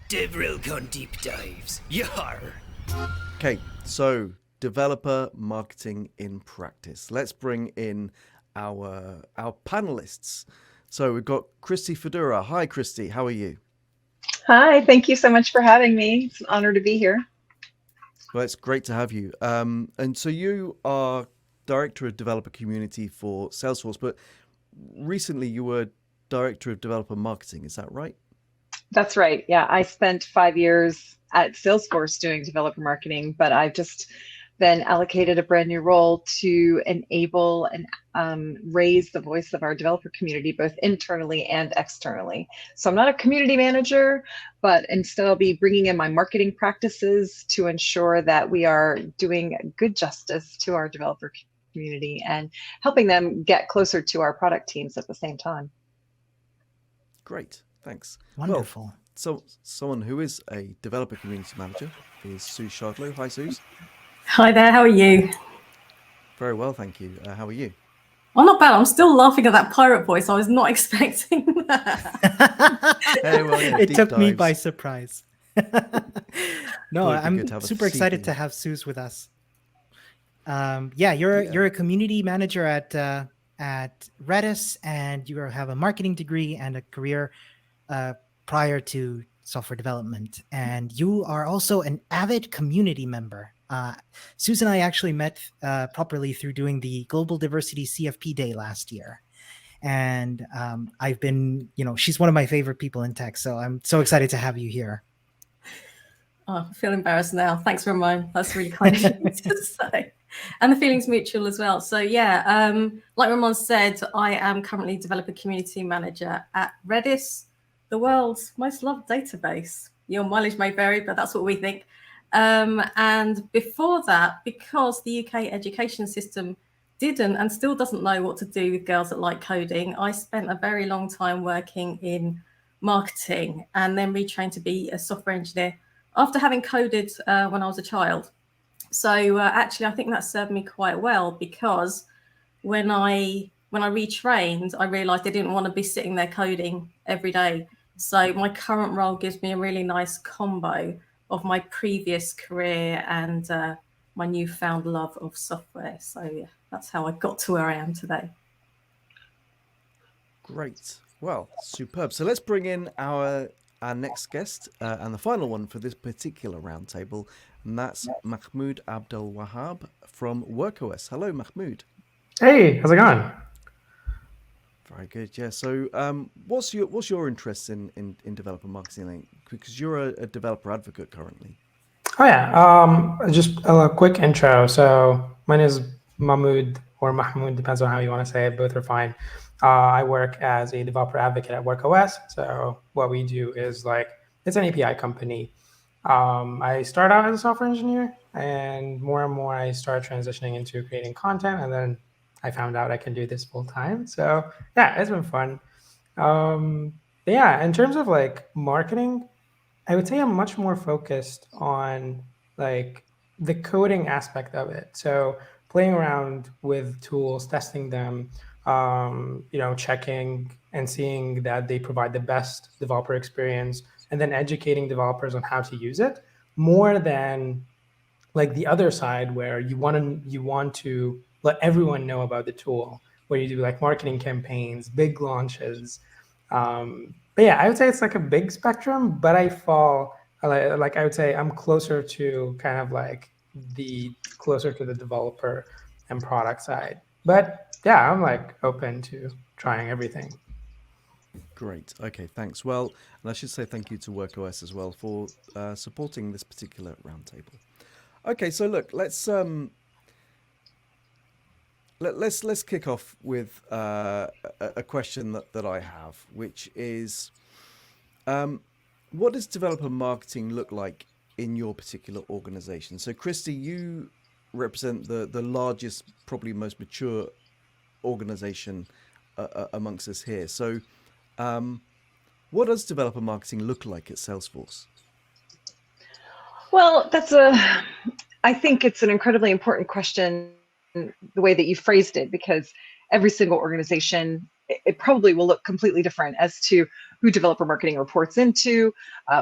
DevRelCon deep dives. Yar. Okay, so developer marketing in practice. Let's bring in our panelists. So we've got Christie Fidura. Hi, Christie. How are you? Hi, thank you so much for having me. It's an honor to be here. Well, it's great to have you. And so you are Director of Developer Community for Salesforce, but recently you were Director of Developer Marketing. Is that right? That's right. Yeah, I spent 5 years at Salesforce doing developer marketing, but I've just been allocated a brand new role to enable and raise the voice of our developer community, both internally and externally. So I'm not a community manager, but instead I'll be bringing in my marketing practices to ensure that we are doing good justice to our developer community and helping them get closer to our product teams at the same time. Great, thanks. Wonderful. Well, so someone who is a developer community manager is Suze Shardlow. Hi, Suze. Hi there, how are you? Very well, thank you. How are you? Oh, not bad. I'm still laughing at that pirate voice. I was not expecting that. Hey, well, yeah, it took me dives. by surprise. No, I'm super excited to CD. have Suze with us. Yeah, you're a community manager at Redis, and you have a marketing degree and a career prior to software development. And you are also an avid community member. Suze and I actually met properly through doing the Global Diversity CFP Day last year. And I've been, she's one of my favorite people in tech. So I'm so excited to have you here. Oh, I feel embarrassed now. Thanks, Ramón. That's really kind of you to say. And the feeling's mutual as well. So yeah, like Ramón said, I am currently developer community manager at Redis, the world's most loved database. Your mileage may vary, but that's what we think. And before that, because the UK education system didn't and still doesn't know what to do with girls that like coding, I spent a very long time working in marketing and then retrained to be a software engineer after having coded when I was a child. So actually, I think that served me quite well, because when I retrained, I realized I didn't want to be sitting there coding every day. So my current role gives me a really nice combo of my previous career and my newfound love of software. So yeah, that's how I got to where I am today. Great. Well, superb. So let's bring in our next guest and the final one for this particular roundtable, and that's Mahmoud Abdelwahab from WorkOS. Hello, Mahmoud. Hey, how's it going? Very good. Yeah. So, what's your interest in developer marketing? Because you're a developer advocate currently. Oh yeah. Just a quick intro. So my name is Mahmoud, or Mahmoud, depends on how you want to say it. Both are fine. I work as a developer advocate at WorkOS. So what we do is it's an API company. I started out as a software engineer, and more I started transitioning into creating content, and then I found out I can do this full time. So yeah, it's been fun. But yeah, in terms of marketing, I would say I'm much more focused on the coding aspect of it. So playing around with tools, testing them, checking and seeing that they provide the best developer experience, and then educating developers on how to use it, more than the other side where you want to let everyone know about the tool, where you do marketing campaigns, big launches. But yeah, I would say it's a big spectrum, but I fall I would say I'm closer to kind of closer to the developer and product side. But yeah, I'm open to trying everything. Great. Okay, thanks. Well, and I should say thank you to WorkOS as well for supporting this particular roundtable. Okay, so look, let's kick off with a question that I have, which is, what does developer marketing look like in your particular organization? So, Christie, you represent the largest, probably most mature organization amongst us here. So, what does developer marketing look like at Salesforce? Well, I think it's an incredibly important question, the way that you phrased it, because every single organization it probably will look completely different as to who developer marketing reports into,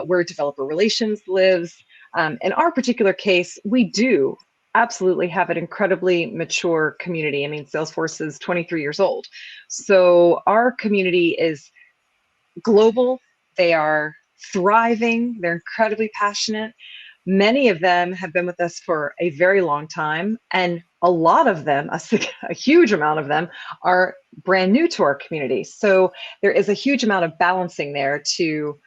where developer relations lives. In our particular case, we do absolutely have an incredibly mature community. I mean, Salesforce is 23 years old. So our community is global. They are thriving. They're incredibly passionate. Many of them have been with us for a very long time, and a lot of them, a huge amount of them, are brand new to our community. So there is a huge amount of balancing there to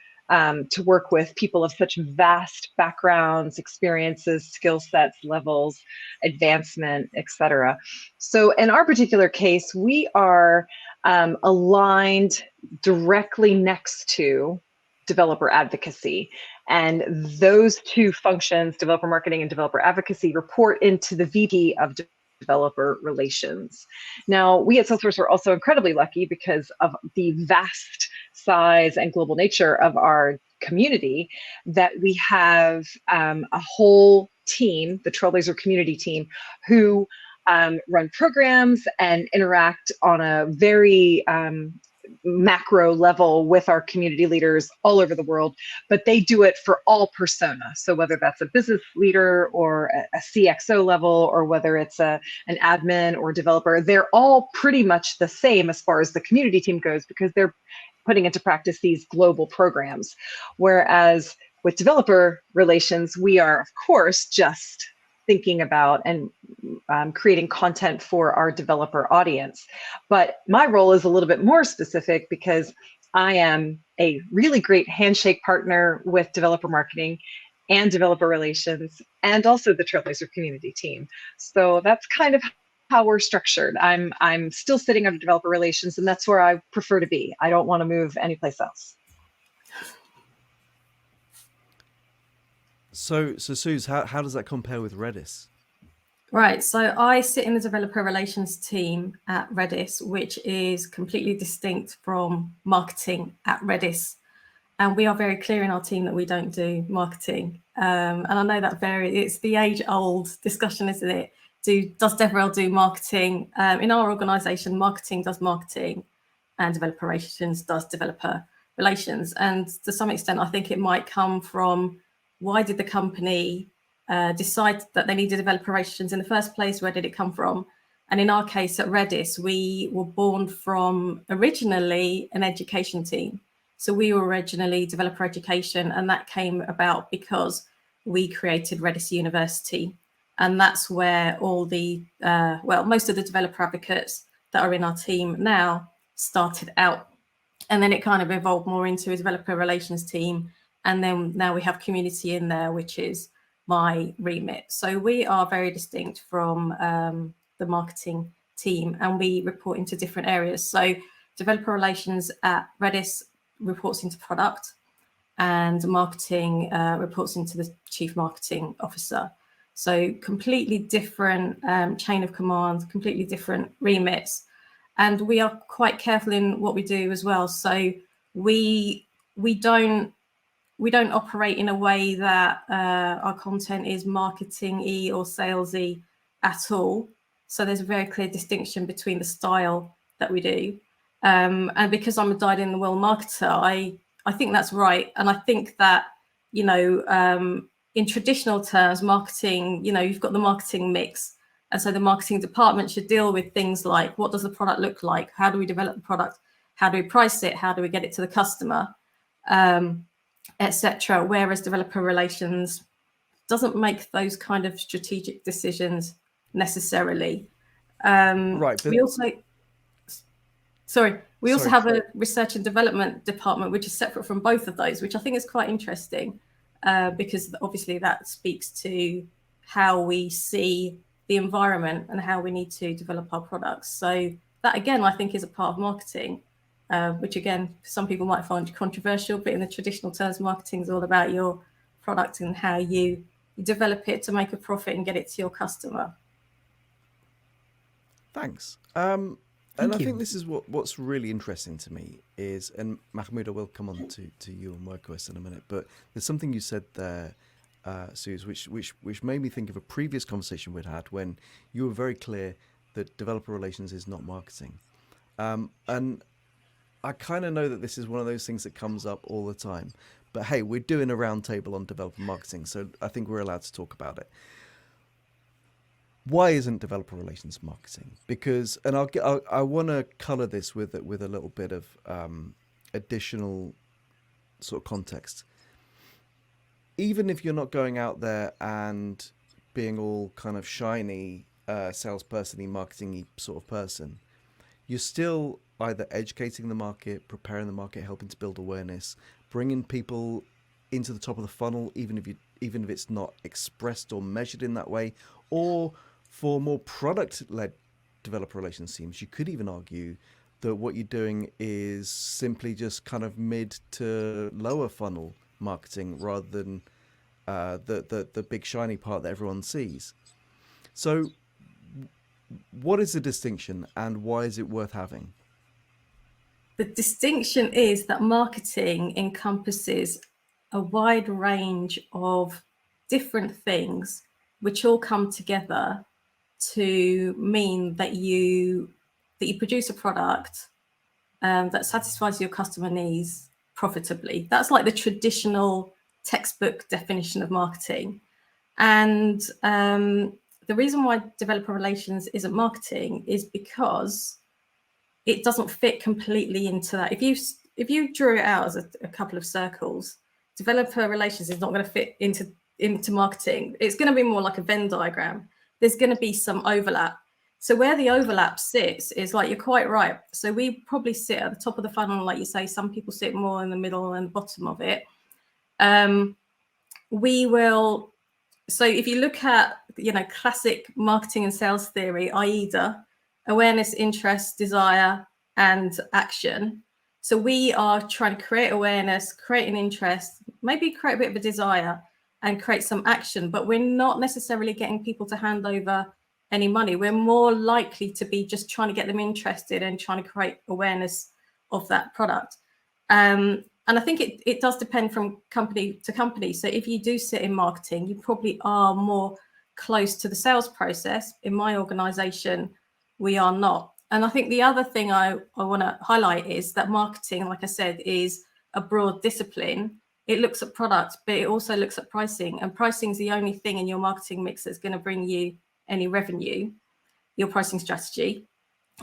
work with people of such vast backgrounds, experiences, skill sets, levels, advancement, etc. So in our particular case, we are aligned directly next to developer advocacy. And those two functions, developer marketing and developer advocacy, report into the VP of developer relations. Now, we at Salesforce are also incredibly lucky because of the vast size and global nature of our community that we have a whole team, the Trailblazer community team, who run programs and interact on a very macro level with our community leaders all over the world, but they do it for all persona. So whether that's a business leader or a CXO level, or whether it's an admin or developer, they're all pretty much the same as far as the community team goes, because they're putting into practice these global programs. Whereas with developer relations, we are, of course, just thinking about and creating content for our developer audience. But my role is a little bit more specific because I am a really great handshake partner with developer marketing and developer relations, and also the Trailblazer community team. So that's kind of how we're structured. I'm still sitting under developer relations, and that's where I prefer to be. I don't want to move anyplace else. So Suze, how does that compare with Redis? Right, so I sit in the developer relations team at Redis, which is completely distinct from marketing at Redis. And we are very clear in our team that we don't do marketing. And I know that it's the age-old discussion, isn't it? Does DevRel do marketing? In our organization, marketing does marketing and developer relations does developer relations. And to some extent, I think it might come from, why did the company decide that they needed developer relations in the first place? Where did it come from? And in our case at Redis, we were born from originally an education team. So we were originally developer education, and that came about because we created Redis University. And that's where all the, most of the developer advocates that are in our team now started out. And then it kind of evolved more into a developer relations team. And then now we have community in there, which is my remit. So we are very distinct from the marketing team, and we report into different areas. So developer relations at Redis reports into product, and marketing reports into the chief marketing officer. So completely different chain of command, completely different remits. And we are quite careful in what we do as well. So we don't operate in a way that our content is marketing-y or salesy at all. So there's a very clear distinction between the style that we do. And because I'm a dyed-in-the-wool marketer, I think that's right. And I think that, in traditional terms, marketing, you've got the marketing mix. And so the marketing department should deal with things like, what does the product look like? How do we develop the product? How do we price it? How do we get it to the customer? Etc. Whereas developer relations doesn't make those kind of strategic decisions necessarily. Right. But... We also have a research and development department, which is separate from both of those, which I think is quite interesting because obviously that speaks to how we see the environment and how we need to develop our products. So that, again, I think is a part of marketing. Which again, some people might find controversial, but in the traditional terms, marketing is all about your product and how you develop it to make a profit and get it to your customer. Thanks. And I think this is what's really interesting to me is, and Mahmoud, I will come on to you and WorkOS in a minute, but there's something you said there, Suze, which made me think of a previous conversation we'd had when you were very clear that developer relations is not marketing. And I kind of know that this is one of those things that comes up all the time. But hey, we're doing a roundtable on developer marketing, so I think we're allowed to talk about it. Why isn't developer relations marketing? Because, and I want to color this with a little bit of additional sort of context. Even if you're not going out there and being all kind of shiny, salesperson-y, marketing-y sort of person, you're still either educating the market, preparing the market, helping to build awareness, bringing people into the top of the funnel, even if it's not expressed or measured in that way, or for more product-led developer relations teams, you could even argue that what you're doing is simply just kind of mid to lower funnel marketing rather than the big shiny part that everyone sees. So what is the distinction and why is it worth having? The distinction is that marketing encompasses a wide range of different things which all come together to mean that you produce a product that satisfies your customer needs profitably. That's like the traditional textbook definition of marketing. And the reason why developer relations isn't marketing is because it doesn't fit completely into that. If you drew it out as a couple of circles, developer relations is not going to fit into marketing. It's going to be more like a Venn diagram. There's going to be some overlap. So where the overlap sits is, like, you're quite right. So we probably sit at the top of the funnel, like you say. Some people sit more in the middle and bottom of it. So if you look at, classic marketing and sales theory, AIDA, awareness, interest, desire, and action. So we are trying to create awareness, create an interest, maybe create a bit of a desire, and create some action, but we're not necessarily getting people to hand over any money. We're more likely to be just trying to get them interested and trying to create awareness of that product. And I think it does depend from company to company. So if you do sit in marketing, you probably are more close to the sales process. In my organization, we are not. And I think the other thing I want to highlight is that marketing, like I said, is a broad discipline. It looks at product, but it also looks at pricing. And pricing is the only thing in your marketing mix that's going to bring you any revenue, your pricing strategy.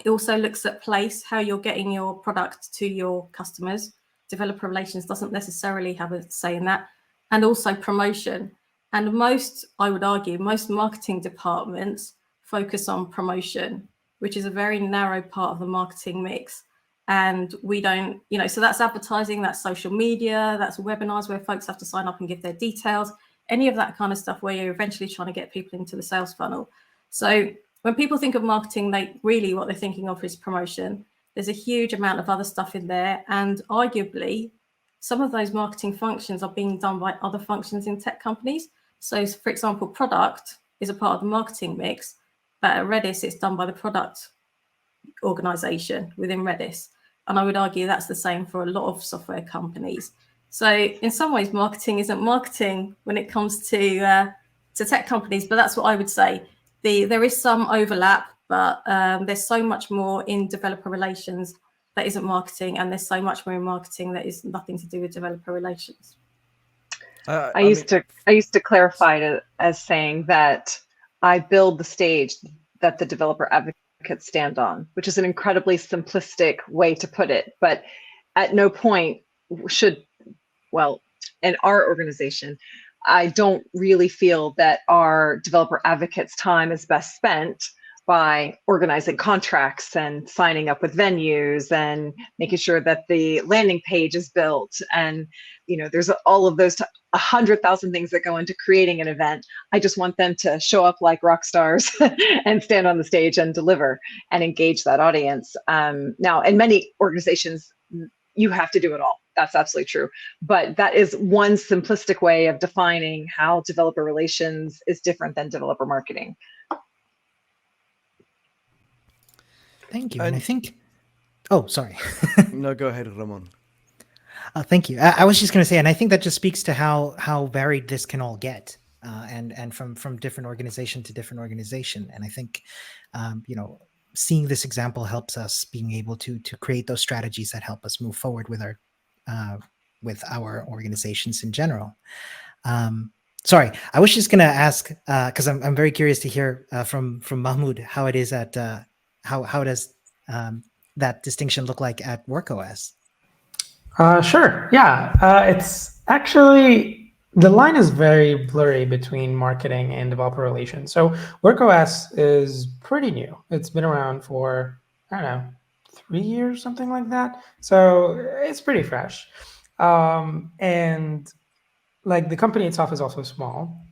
It also looks at place, how you're getting your product to your customers. Developer relations doesn't necessarily have a say in that. And also promotion. And I would argue, most marketing departments focus on promotion, which is a very narrow part of the marketing mix. And we don't, so that's advertising, that's social media, that's webinars where folks have to sign up and give their details, any of that kind of stuff where you're eventually trying to get people into the sales funnel. So when people think of marketing, what they're thinking of is promotion. There's a huge amount of other stuff in there. And arguably, some of those marketing functions are being done by other functions in tech companies. So for example, product is a part of the marketing mix, but at Redis, it's done by the product organization within Redis. And I would argue that's the same for a lot of software companies. So in some ways, marketing isn't marketing when it comes to tech companies, but that's what I would say. There is some overlap, but there's so much more in developer relations that isn't marketing, and there's so much more in marketing that is nothing to do with developer relations. I used to clarify it as saying that I build the stage that the developer advocates stand on, which is an incredibly simplistic way to put it. But at no point in our organization, I don't really feel that our developer advocates' time is best spent by organizing contracts and signing up with venues and making sure that the landing page is built. And, there's all of those 100,000 things that go into creating an event. I just want them to show up like rock stars and stand on the stage and deliver and engage that audience. Now, in many organizations, you have to do it all. That's absolutely true. But that is one simplistic way of defining how developer relations is different than developer marketing. Thank you. And I think, sorry. No, go ahead, Ramón. Thank you. I was just going to say, and I think that just speaks to how varied this can all get, and from different organization to different organization. And I think, seeing this example helps us being able to create those strategies that help us move forward with our organizations in general. Sorry, I was just going to ask because I'm very curious to hear from Mahmoud how it is at how does that distinction look like at WorkOS? Sure. Yeah. It's actually, the line is very blurry between marketing and developer relations. So WorkOS is pretty new. It's been around for, I don't know, 3 years, something like that. So it's pretty fresh. And like the company itself is also small.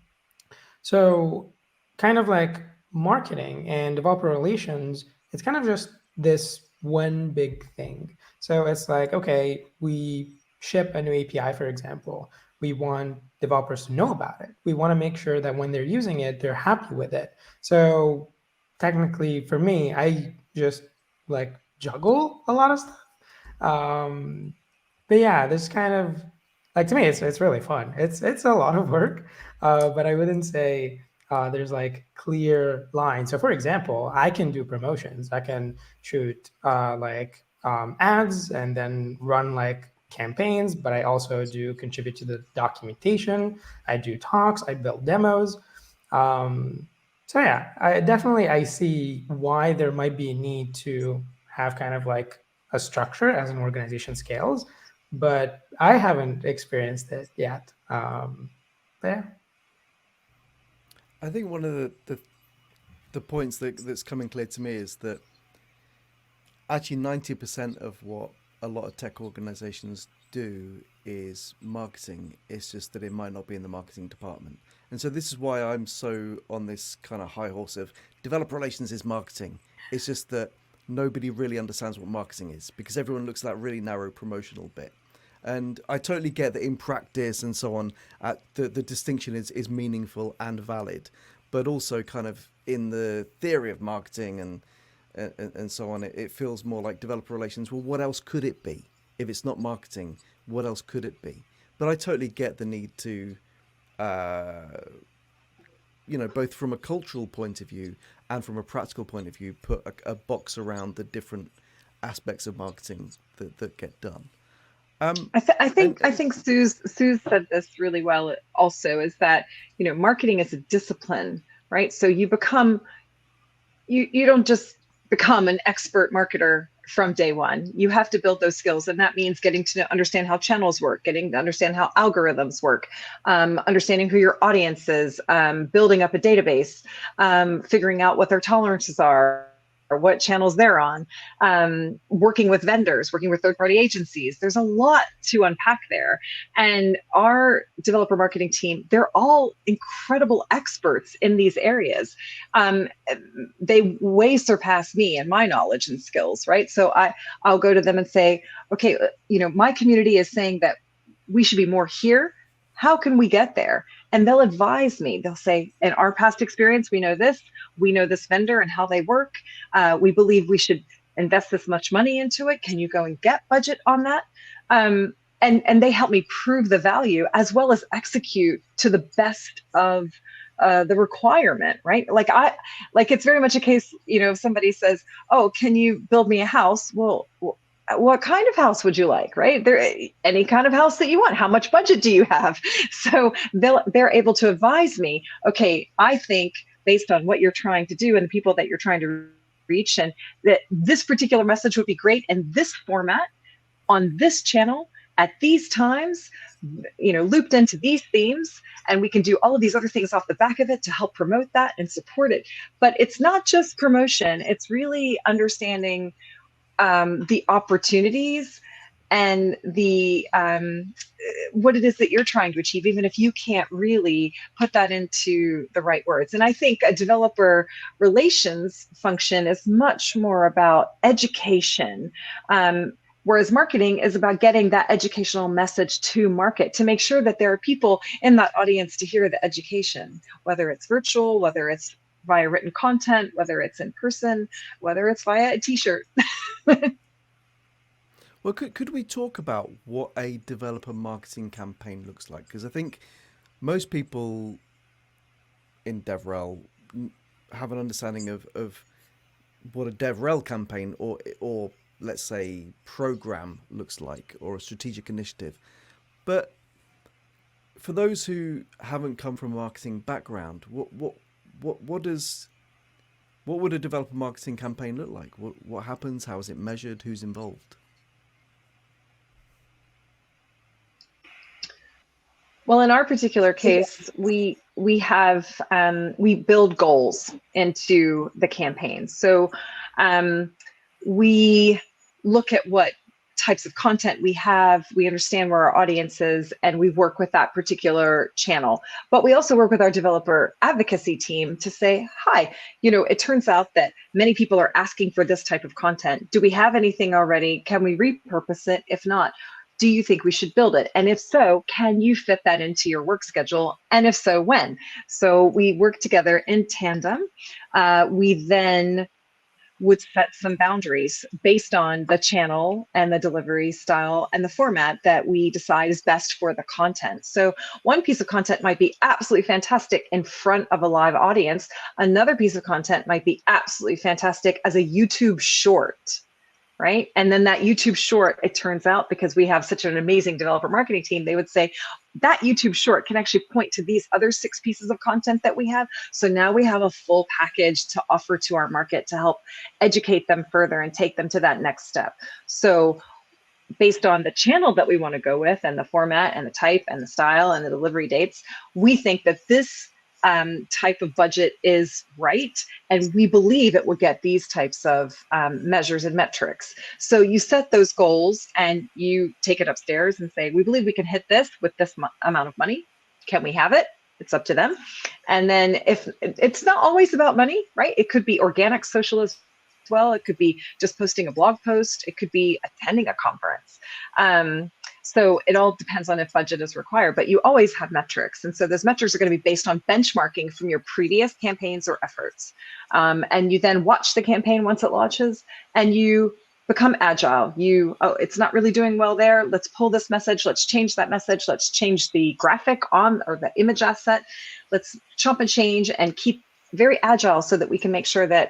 So kind of like marketing and developer relations, it's kind of just this one big thing. So it's like, okay, we ship a new API, for example. We want developers to know about it. We want to make sure that when they're using it, they're happy with it. So technically for me, I just like juggle a lot of stuff. But yeah, this kind of like, to me, it's really fun. It's a lot of work, but I wouldn't say there's like clear lines. So for example, I can do promotions. I can shoot ads and then run like campaigns, but I also do contribute to the documentation. I do talks, I build demos. So yeah, I see why there might be a need to have kind of like a structure as an organization scales, but I haven't experienced it yet. But yeah. I think one of the points that's coming clear to me is that actually 90% of what a lot of tech organizations do is marketing. It's just that it might not be in the marketing department. And so this is why I'm so on this kind of high horse of developer relations is marketing. It's just that nobody really understands what marketing is because everyone looks at that really narrow promotional bit. And I totally get that in practice and so on, the distinction is meaningful and valid, but also kind of in the theory of marketing and so on, it feels more like developer relations. Well, what else could it be? If it's not marketing, what else could it be? But I totally get the need to, both from a cultural point of view and from a practical point of view, put a box around the different aspects of marketing that get done. I think Suze said this really well also, is that, marketing is a discipline, right? So you don't just become an expert marketer from day one. You have to build those skills. And that means getting to understand how channels work, getting to understand how algorithms work, understanding who your audience is, building up a database, figuring out what their tolerances are, or what channels they're on, working with vendors, working with third-party agencies. There's a lot to unpack there. And our developer marketing team, they're all incredible experts in these areas. They way surpass me and my knowledge and skills, right? So I'll go to them and say, okay, my community is saying that we should be more here. How can we get there? And they'll advise me. They'll say, in our past experience, we know this vendor and how they work. We believe we should invest this much money into it. Can you go and get budget on that? And they help me prove the value as well as execute to the best of the requirement, right? Like it's very much a case, if somebody says, oh, can you build me a house? Well, what kind of house would you like, right? Any kind of house that you want. How much budget do you have? So they're able to advise me, okay, I think based on what you're trying to do and the people that you're trying to reach, and that this particular message would be great in this format, on this channel, at these times, looped into these themes, and we can do all of these other things off the back of it to help promote that and support it. But it's not just promotion, it's really understanding the opportunities and the what it is that you're trying to achieve, even if you can't really put that into the right words. And I think a developer relations function is much more about education, whereas marketing is about getting that educational message to market, to make sure that there are people in that audience to hear the education, whether it's virtual, whether it's via written content, whether it's in person, whether it's via a t-shirt. Well, could we talk about what a developer marketing campaign looks like? Because I think most people in DevRel have an understanding of what a DevRel campaign or let's say program looks like, or a strategic initiative. But for those who haven't come from a marketing background, what would a developer marketing campaign look like? What happens? How is it measured? Who's involved? Well, in our particular case, we have we build goals into the campaign. So we look at what types of content we have, we understand where our audience is, and we work with that particular channel. But we also work with our developer advocacy team to say, hi, it turns out that many people are asking for this type of content. Do we have anything already? Can we repurpose it? If not, do you think we should build it? And if so, can you fit that into your work schedule? And if so, when? So we work together in tandem. We then would set some boundaries based on the channel and the delivery style and the format that we decide is best for the content. So one piece of content might be absolutely fantastic in front of a live audience. Another piece of content might be absolutely fantastic as a YouTube short. Right? And then that YouTube short, it turns out, because we have such an amazing developer marketing team, they would say that YouTube short can actually point to these other 6 pieces of content that we have. So now we have a full package to offer to our market to help educate them further and take them to that next step. So based on the channel that we want to go with and the format and the type and the style and the delivery dates, we think that this type of budget is right, and we believe it will get these types of measures and metrics. So you set those goals and you take it upstairs and say, we believe we can hit this with this amount of money. Can we have it? It's up to them. And then if it's not always about money, right? It could be organic social as well. It could be just posting a blog post. It could be attending a conference. So it all depends on if budget is required, but you always have metrics. And so those metrics are going to be based on benchmarking from your previous campaigns or efforts. And you then watch the campaign once it launches and you become agile. It's not really doing well there. Let's pull this message. Let's change that message. Let's change the graphic on or the image asset. Let's chop and change and keep very agile so that we can make sure that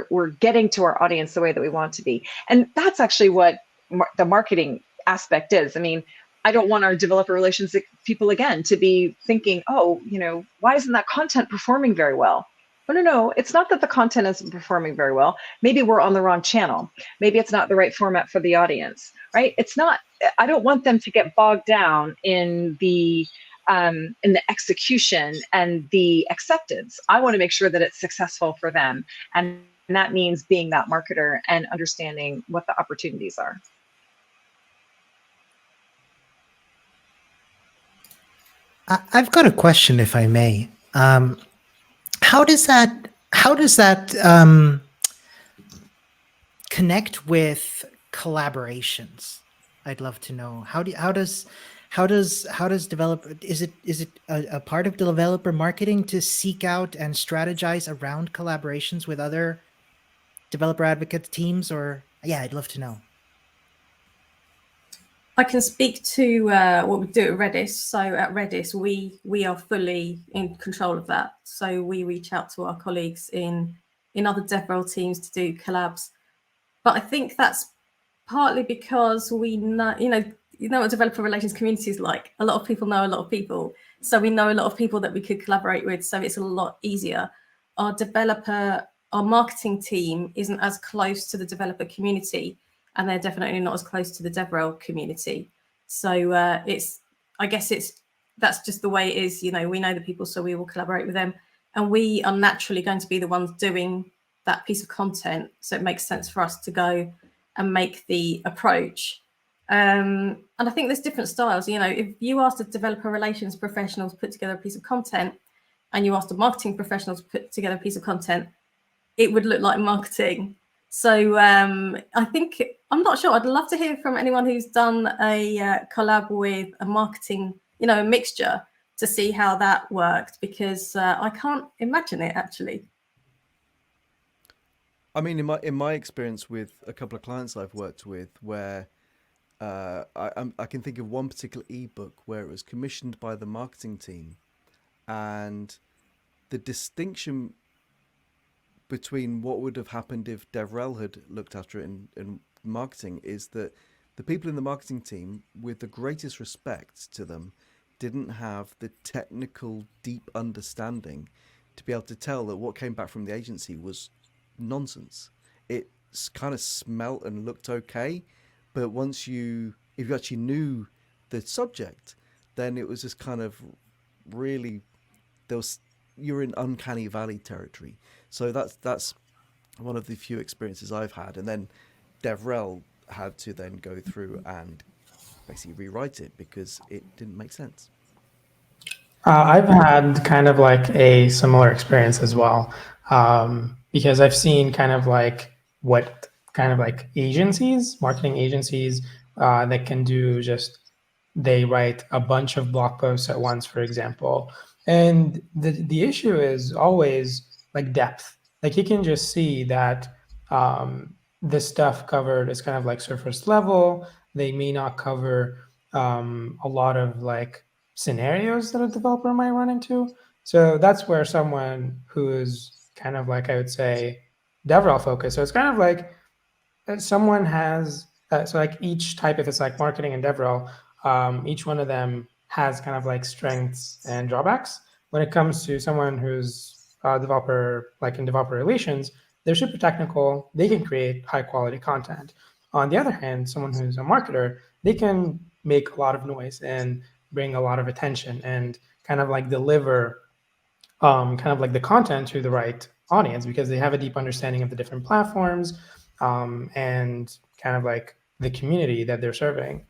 we're getting to our audience the way that we want to be. And that's actually what the marketing aspect is. I mean, I don't want our developer relations people again to be thinking, why isn't that content performing very well? No, it's not that the content isn't performing very well. Maybe we're on the wrong channel. Maybe it's not the right format for the audience, right? I don't want them to get bogged down in the execution and the acceptance. I want to make sure that it's successful for them. And that means being that marketer and understanding what the opportunities are. I've got a question, if I may. How does that connect with collaborations? I'd love to know. How does developer, is it a part of developer marketing to seek out and strategize around collaborations with other developer advocate teams? Or I'd love to know. I can speak to what we do at Redis. So at Redis, we are fully in control of that. So we reach out to our colleagues in other DevRel teams to do collabs. But I think that's partly because we know, what developer relations community is like. A lot of people know a lot of people. So we know a lot of people that we could collaborate with. So it's a lot easier. Our marketing team isn't as close to the developer community, and they're definitely not as close to the DevRel community. So that's just the way it is. We know the people, so we will collaborate with them. And we are naturally going to be the ones doing that piece of content. So it makes sense for us to go and make the approach. And I think there's different styles. If you asked a developer relations professional to put together a piece of content and you asked a marketing professional to put together a piece of content, it would look like marketing. So I think, I'm not sure. I'd love to hear from anyone who's done a collab with a marketing, a mixture, to see how that worked, because I can't imagine it actually. I mean, in my experience with a couple of clients I've worked with, where I can think of one particular ebook where it was commissioned by the marketing team, and the distinction between what would have happened if Devrel had looked after it in marketing is that the people in the marketing team, with the greatest respect to them, didn't have the technical, deep understanding to be able to tell that what came back from the agency was nonsense. It kind of smelt and looked okay, but if you actually knew the subject, then it was just kind of really, you're in uncanny valley territory. So that's one of the few experiences I've had. And then Devrel had to then go through and basically rewrite it because it didn't make sense. I've had kind of like a similar experience as well, because I've seen kind of like what kind of like marketing agencies that can do they write a bunch of blog posts at once, for example. And the issue is always like depth. Like you can just see that the stuff covered is kind of like surface level. They may not cover a lot of like scenarios that a developer might run into. So that's where someone who is kind of like, I would say, DevRel focused. So it's kind of like someone has, so like each type, if it's like marketing and DevRel, each one of them has kind of like strengths and drawbacks. When it comes to someone who's a developer, like in developer relations, they're super technical. They can create high quality content. On the other hand, someone who's a marketer, they can make a lot of noise and bring a lot of attention and kind of like deliver kind of like the content to the right audience because they have a deep understanding of the different platforms and kind of like the community that they're serving.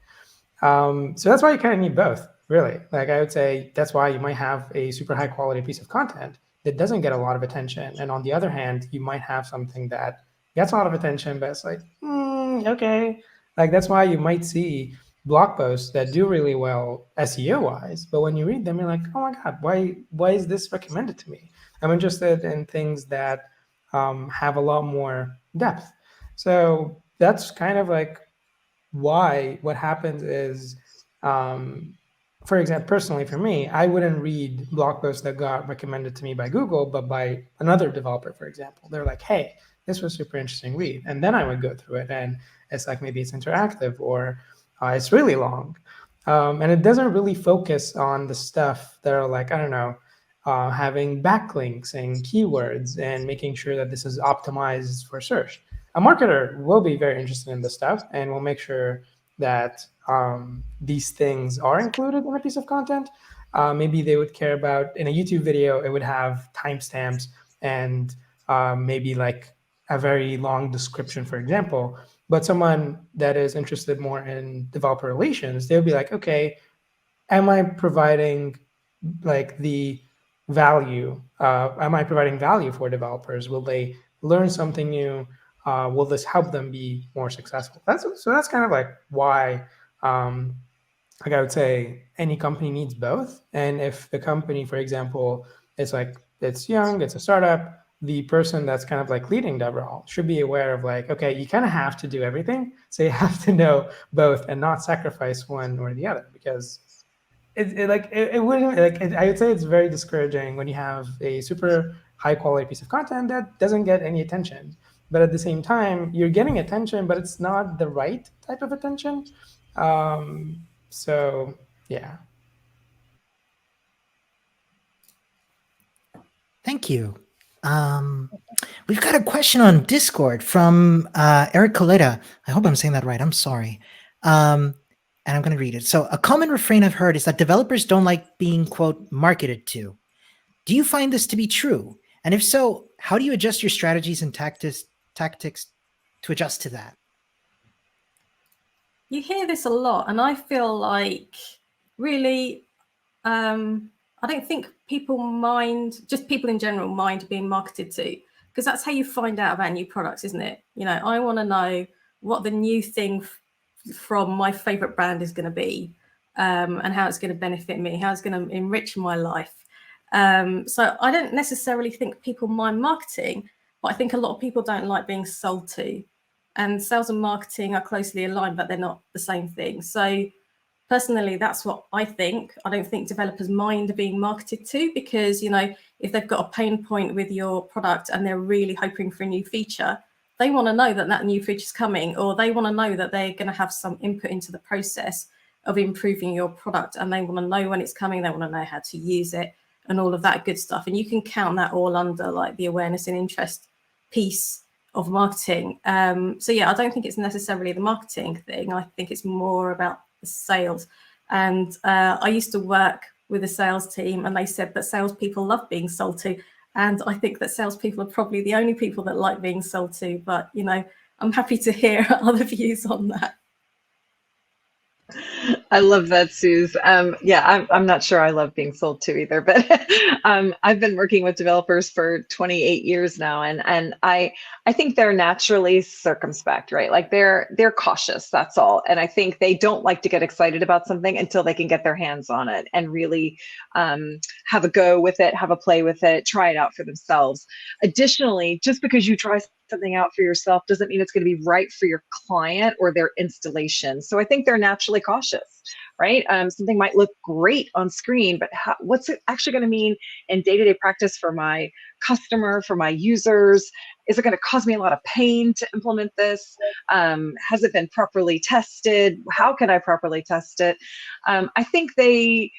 So that's why you kind of need both, really. Like I would say that's why you might have a super high quality piece of content that doesn't get a lot of attention. And on the other hand, you might have something that gets a lot of attention, but it's like, okay. Like that's why you might see blog posts that do really well SEO wise, but when you read them, you're like, oh my God, why is this recommended to me? I'm interested in things that have a lot more depth. So that's kind of like why what happens is, for example, personally for me, I wouldn't read blog posts that got recommended to me by Google, but by another developer, for example. They're like, hey, this was super interesting read. And then I would go through it and it's like, maybe it's interactive or it's really long. And it doesn't really focus on the stuff that are like, I don't know, having backlinks and keywords and making sure that this is optimized for search. A marketer will be very interested in this stuff and will make sure that these things are included in a piece of content. Maybe they would care about, in a YouTube video, it would have timestamps and maybe like a very long description, for example. But someone that is interested more in developer relations, they'll be like, okay, am I providing like the value? Am I providing value for developers? Will they learn something new? Will this help them be more successful? So that's kind of like why, like I would say, any company needs both. And if the company, for example, it's like it's young, it's a startup, the person that's kind of like leading DevRel should be aware of like, okay, you kind of have to do everything. So you have to know both and not sacrifice one or the other because it wouldn't like I would say it's very discouraging when you have a super high quality piece of content that doesn't get any attention. But at the same time, you're getting attention, but it's not the right type of attention. So yeah. Thank you. We've got a question on Discord from Eric Coletta. I hope I'm saying that right. I'm sorry. And I'm going to read it. So a common refrain I've heard is that developers don't like being, quote, marketed to. Do you find this to be true? And if so, how do you adjust your strategies and tactics to adjust to that? You hear this a lot, and I feel like really, I don't think people mind, just people in general mind being marketed to, because that's how you find out about new products, isn't it? You know, I want to know what the new thing from my favorite brand is going to be, and how it's going to benefit me, how it's going to enrich my life. So I don't necessarily think people mind marketing, but I think a lot of people don't like being sold to. And sales and marketing are closely aligned, but they're not the same thing. So Personally, that's what I think. I don't think developers mind being marketed to, because, you know, if they've got a pain point with your product and they're really hoping for a new feature, they want to know that that new feature is coming, or they want to know that they're going to have some input into the process of improving your product, and they want to know when it's coming, they want to know how to use it and all of that good stuff. And you can count that all under like the awareness and interest piece of marketing. So yeah, I don't think it's necessarily the marketing thing. I think it's more about the sales. And I used to work with a sales team, and they said that salespeople love being sold to. And I think that salespeople are probably the only people that like being sold to. But, you know, I'm happy to hear other views on that. I love that, Suze. Yeah, I'm not sure I love being sold to either, but I've been working with developers for 28 years now, and I think they're naturally circumspect, right? Like they're cautious, that's all. And I think they don't like to get excited about something until they can get their hands on it and really have a go with it, have a play with it, try it out for themselves. Additionally, just because you try something out for yourself doesn't mean it's going to be right for your client or their installation. So I think they're naturally cautious, right? Something might look great on screen, but what's it actually going to mean in day-to-day practice for my customer, for my users? Is it going to cause me a lot of pain to implement this? Has it been properly tested? How can I properly test it? I think they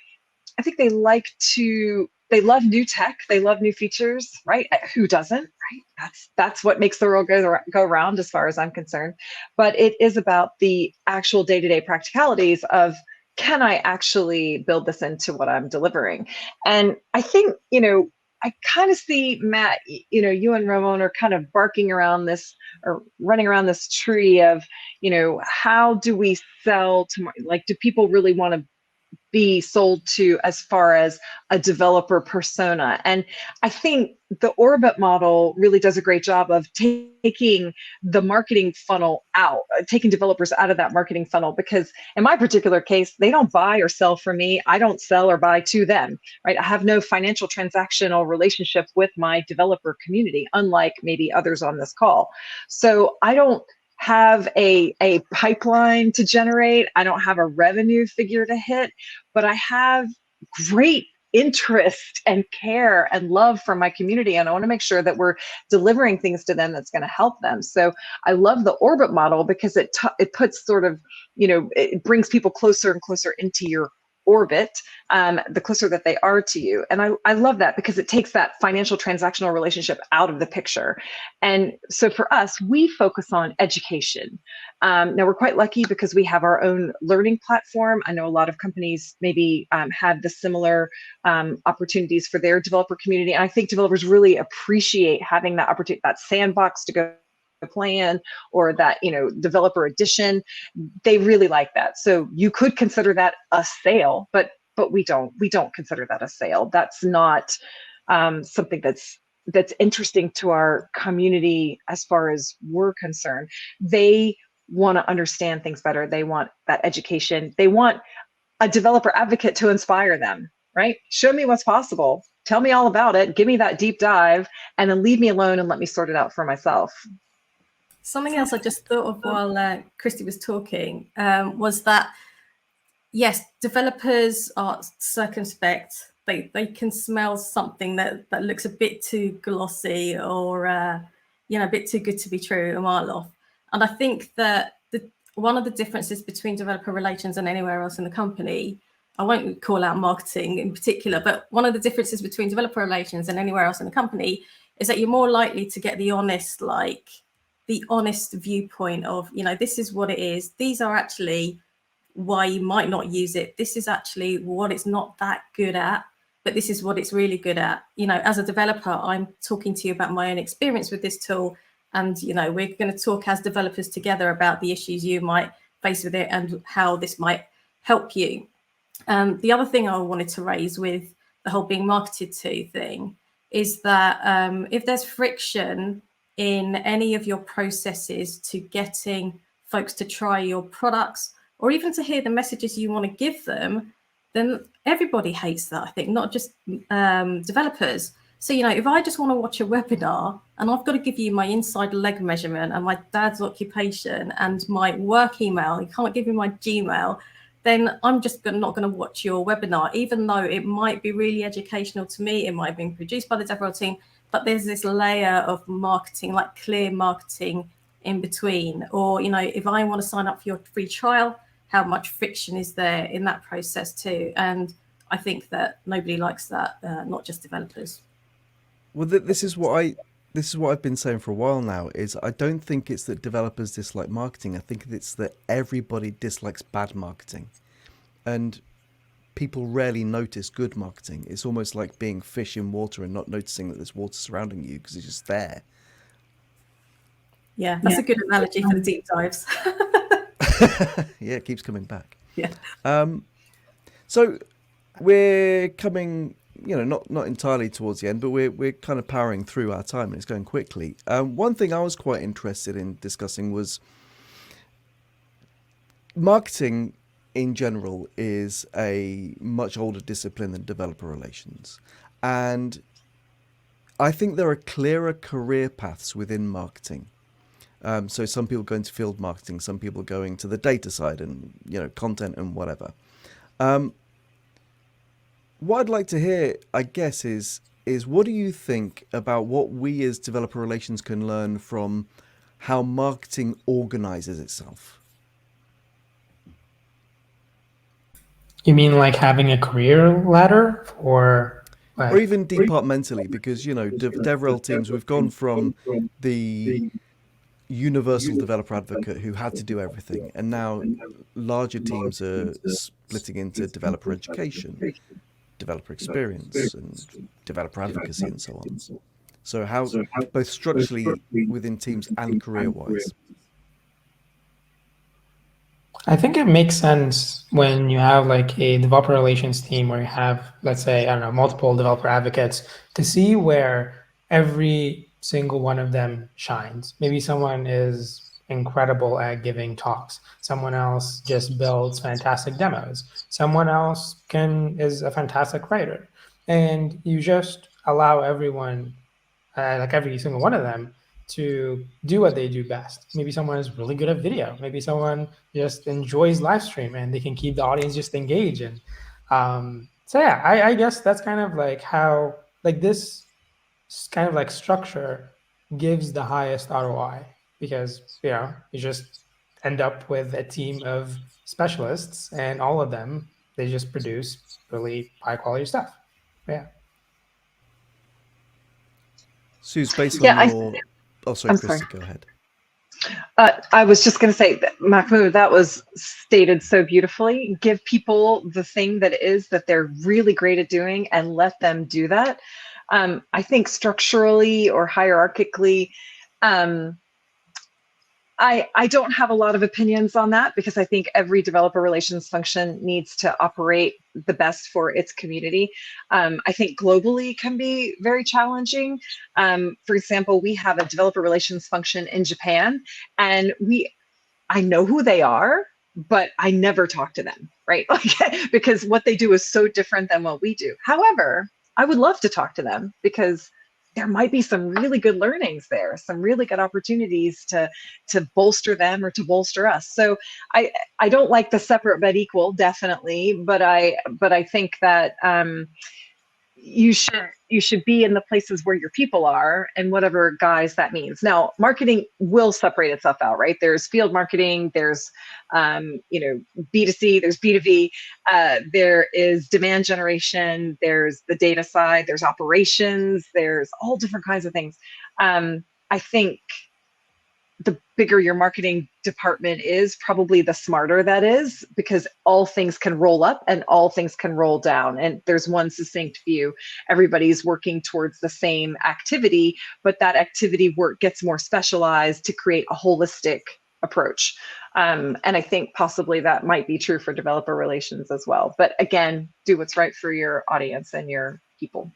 love new tech. They love new features, right? Who doesn't, right? That's what makes the world go round, as far as I'm concerned. But it is about the actual day-to-day practicalities of, can I actually build this into what I'm delivering? And I think, you know, I kind of see, Matt, you know, you and Ramón are kind of barking around this, or running around this tree of, you know, how do we sell to, like, do people really want to be sold to as far as a developer persona? And I think the Orbit model really does a great job of taking the marketing funnel out, taking developers out of that marketing funnel, because in my particular case, they don't buy or sell from me. I don't sell or buy to them, right? I have no financial transactional relationship with my developer community, unlike maybe others on this call. So I don't have a pipeline to generate. I don't have a revenue figure to hit, but I have great interest and care and love from my community. And I want to make sure that we're delivering things to them that's going to help them. So I love the Orbit model because it puts sort of, you know, it brings people closer and closer into your orbit, the closer that they are to you. And I love that because it takes that financial transactional relationship out of the picture. And so for us, we focus on education. Now we're quite lucky because we have our own learning platform. I know a lot of companies maybe have the similar opportunities for their developer community. And I think developers really appreciate having that opportunity, that sandbox to go plan, or that, you know, developer edition. They really like that. So you could consider that a sale, but we don't consider that a sale. That's not something that's interesting to our community as far as we're concerned. They want to understand things better. They want that education. They want a developer advocate to inspire them, right? Show me what's possible. Tell me all about it. Give me that deep dive, and then leave me alone and let me sort it out for myself. Something else I just thought of while Christie was talking was that, yes, developers are circumspect. They can smell something that looks a bit too glossy, or you know, a bit too good to be true, a mile off. And I think that one of the differences between developer relations and anywhere else in the company, I won't call out marketing in particular, but one of the differences between developer relations and anywhere else in the company is that you're more likely to get the honest viewpoint of, you know, this is what it is. These are actually why you might not use it. This is actually what it's not that good at, but this is what it's really good at. You know, as a developer, I'm talking to you about my own experience with this tool. And, you know, we're going to talk as developers together about the issues you might face with it and how this might help you. The other thing I wanted to raise with the whole being marketed to thing is that if there's friction in any of your processes to getting folks to try your products, or even to hear the messages you want to give them, then everybody hates that, I think, not just developers. So, you know, if I just want to watch a webinar and I've got to give you my inside leg measurement and my dad's occupation and my work email, you can't give me my Gmail, then I'm just not going to watch your webinar, even though it might be really educational to me. It might have been produced by the DevRel team, but there's this layer of marketing, like clear marketing in between. Or, you know, if I want to sign up for your free trial, how much friction is there in that process too? And I think that nobody likes that, not just developers. Well, this is what I've been saying for a while now, is I don't think it's that developers dislike marketing. I think it's that everybody dislikes bad marketing. And people rarely notice good marketing. It's almost like being fish in water and not noticing that there's water surrounding you because it's just there. Yeah, that's a good analogy for the deep dives. Yeah, it keeps coming back. Yeah. So we're coming, not entirely towards the end, but we're kind of powering through our time and it's going quickly. One thing I was quite interested in discussing was marketing in general is a much older discipline than developer relations. And I think there are clearer career paths within marketing. So some people go into field marketing, some people going to the data side and, content and whatever. What I'd like to hear, I guess, is what do you think about what we as developer relations can learn from how marketing organizes itself? You mean like having a career ladder, or even departmentally? Because DevRel teams, we've gone from the universal developer advocate who had to do everything, and now larger teams are splitting into developer education, developer experience, and developer advocacy, and so on. So how, both structurally within teams and career-wise? I think it makes sense when you have like a developer relations team where you have, let's say, multiple developer advocates, to see where every single one of them shines. Maybe someone is incredible at giving talks. Someone else just builds fantastic demos. Someone else is a fantastic writer. And you just allow everyone, like every single one of them, to do what they do best. Maybe someone is really good at video. Maybe someone just enjoys live stream and they can keep the audience just engaged. And so yeah, I guess that's kind of like how, like, this kind of like structure gives the highest ROI, because you just end up with a team of specialists and all of them, they just produce really high quality stuff. Yeah. Suze, based on your... Oh, sorry, Christie, go ahead. I was just going to say, Mahmoud, that was stated so beautifully. Give people the thing that they're really great at doing and let them do that. I think structurally or hierarchically, I don't have a lot of opinions on that, because I think every developer relations function needs to operate the best for its community. I think globally can be very challenging. For example, we have a developer relations function in Japan, and I know who they are, but I never talk to them, right? Because what they do is so different than what we do. However, I would love to talk to them, because there might be some really good learnings there, some really good opportunities to bolster them or to bolster us. So I don't like the separate but equal, definitely, but I think that you should be in the places where your people are, and whatever guise that means. Now, marketing will separate itself out, right? There's field marketing, there's B2C, there's B2B, there is demand generation, there's the data side, there's operations, there's all different kinds of things. I think the bigger your marketing department is, probably the smarter that is, because all things can roll up and all things can roll down. And there's one succinct view. Everybody's working towards the same activity, but that activity work gets more specialized to create a holistic approach. And I think possibly that might be true for developer relations as well. But again, do what's right for your audience and your people.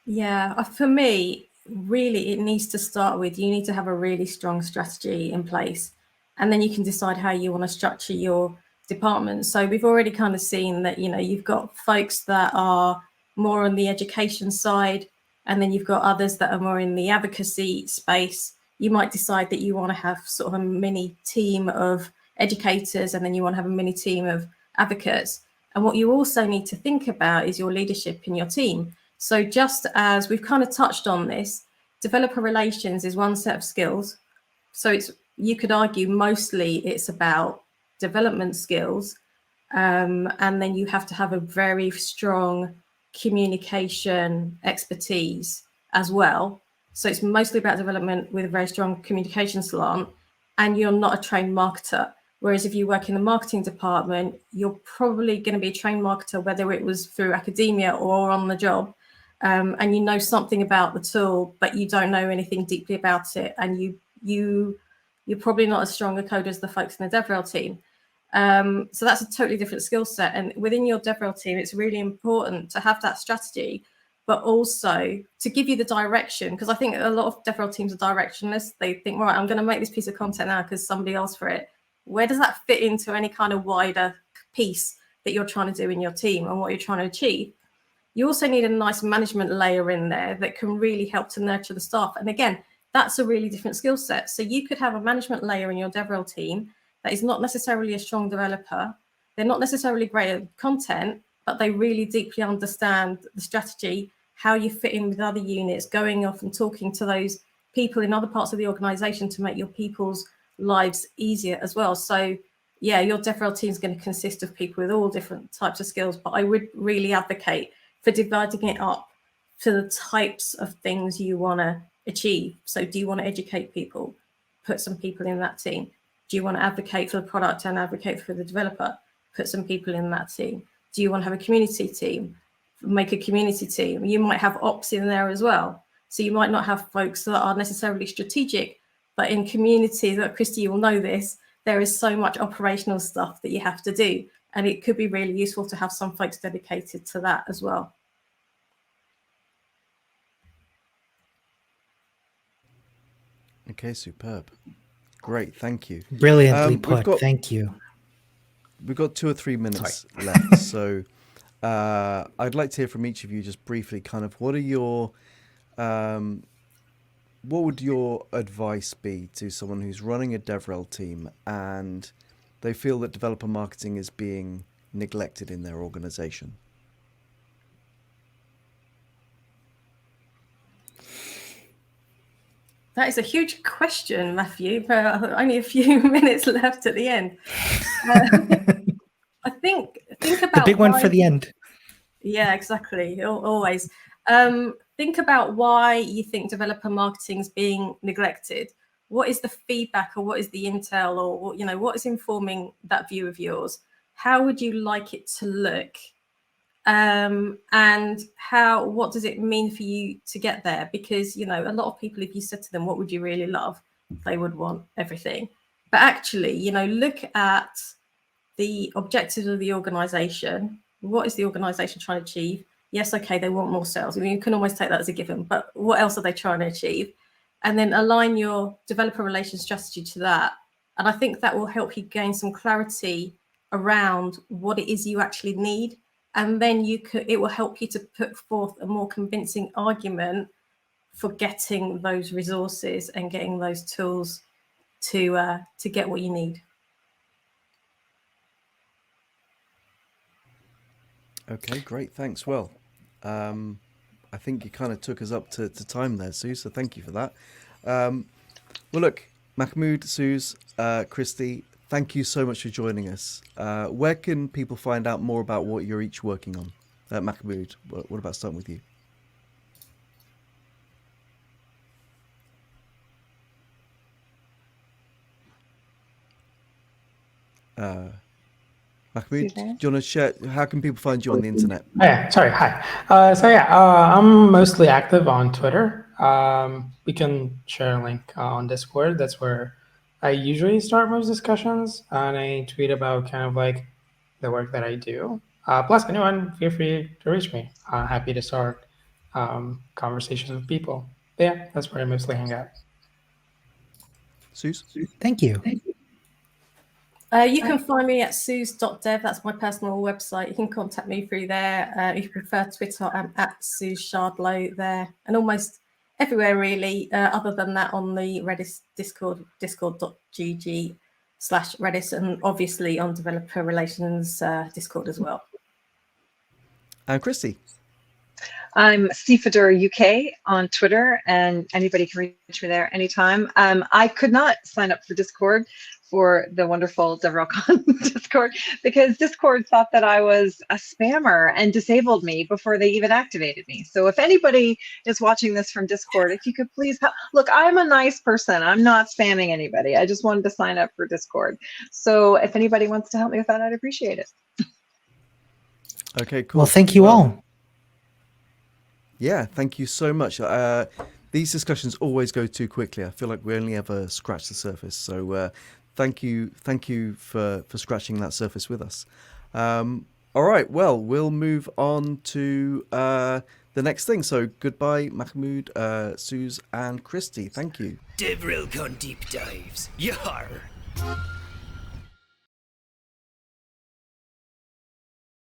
Yeah, for me, really, it needs to start with, you need to have a really strong strategy in place, and then you can decide how you want to structure your department. So we've already kind of seen that, you've got folks that are more on the education side, and then you've got others that are more in the advocacy space. You might decide that you want to have sort of a mini team of educators, and then you want to have a mini team of advocates. And what you also need to think about is your leadership in your team. So just as we've kind of touched on this, developer relations is one set of skills. So you could argue mostly it's about development skills. And then you have to have a very strong communication expertise as well. So it's mostly about development with a very strong communication slant, and you're not a trained marketer. Whereas if you work in the marketing department, you're probably going to be a trained marketer, whether it was through academia or on the job. And you know something about the tool, but you don't know anything deeply about it. And you're probably not as strong a coder as the folks in the DevRel team. So that's a totally different skill set. And within your DevRel team, it's really important to have that strategy, but also to give you the direction. Because I think a lot of DevRel teams are directionless. They think, right, I'm going to make this piece of content now because somebody asked for it. Where does that fit into any kind of wider piece that you're trying to do in your team and what you're trying to achieve? You also need a nice management layer in there that can really help to nurture the staff. And again, that's a really different skill set. So you could have a management layer in your DevRel team that is not necessarily a strong developer. They're not necessarily great at content, but they really deeply understand the strategy, how you fit in with other units, going off and talking to those people in other parts of the organization to make your people's lives easier as well. So yeah, your DevRel team is going to consist of people with all different types of skills, but I would really advocate for dividing it up to the types of things you want to achieve. So do you want to educate people? Put some people in that team. Do you want to advocate for the product and advocate for the developer? Put some people in that team. Do you want to have a community team? Make a community team. You might have ops in there as well. So you might not have folks that are necessarily strategic, but in community, that Christie, you will know this, there is so much operational stuff that you have to do. And it could be really useful to have some folks dedicated to that as well. Okay, superb. Great, thank you. Brilliantly put. Thank you. We've got 2 or 3 minutes left. So I'd like to hear from each of you just briefly kind of what would your advice be to someone who's running a DevRel team and they feel that developer marketing is being neglected in their organization? That is a huge question, Matthew, but only a few minutes left at the end. I think about the big one for the end. Yeah, exactly. Always. Think about why you think developer marketing is being neglected. What is the feedback, or what is the intel, or what is informing that view of yours? How would you like it to look? And what does it mean for you to get there? Because a lot of people, if you said to them, what would you really love, they would want everything. But actually, look at the objectives of the organization. What is the organization trying to achieve? Yes, okay, they want more sales. I mean, you can almost take that as a given, but what else are they trying to achieve? And then align your developer relations strategy to that. And I think that will help you gain some clarity around what it is you actually need. And then it will help you to put forth a more convincing argument for getting those resources and getting those tools to get what you need. Okay, great. Thanks. Well, I think you kind of took us up to time there, Suze, so thank you for that. Well, look, Mahmoud, Suze, Christie, thank you so much for joining us. Where can people find out more about what you're each working on? Mahmoud, what about starting with you? Mahmoud, do you want to share, how can people find you on the internet? Yeah, sorry, hi. I'm mostly active on Twitter. We can share a link on Discord. That's where I usually start most discussions, and I tweet about kind of like the work that I do. Plus, anyone, feel free to reach me. Happy to start conversations with people. But yeah, that's where I mostly hang out. Suze? Thank you. You can find me at suze.dev. That's my personal website. You can contact me through there. If you prefer Twitter, I'm at Suze Shardlow there, and almost everywhere really. Other than that, on the Redis Discord, discord.gg. Redis, and obviously on developer relations Discord as well. And Christie. I'm Christie Fidura UK on Twitter, and anybody can reach me there anytime. I could not sign up for Discord for the wonderful DevRelCon Discord because Discord thought that I was a spammer and disabled me before they even activated me. So if anybody is watching this from Discord, if you could please help. Look, I'm a nice person. I'm not spamming anybody. I just wanted to sign up for Discord. So if anybody wants to help me with that, I'd appreciate it. Okay, cool. Well, thank you all. Yeah, thank you so much. These discussions always go too quickly. I feel like we only ever scratch the surface. So thank you for scratching that surface with us. All right, well, we'll move on to the next thing. So goodbye, Mahmoud, Suze, and Christie. Thank you. DevRelCon Deep Dives. Yar!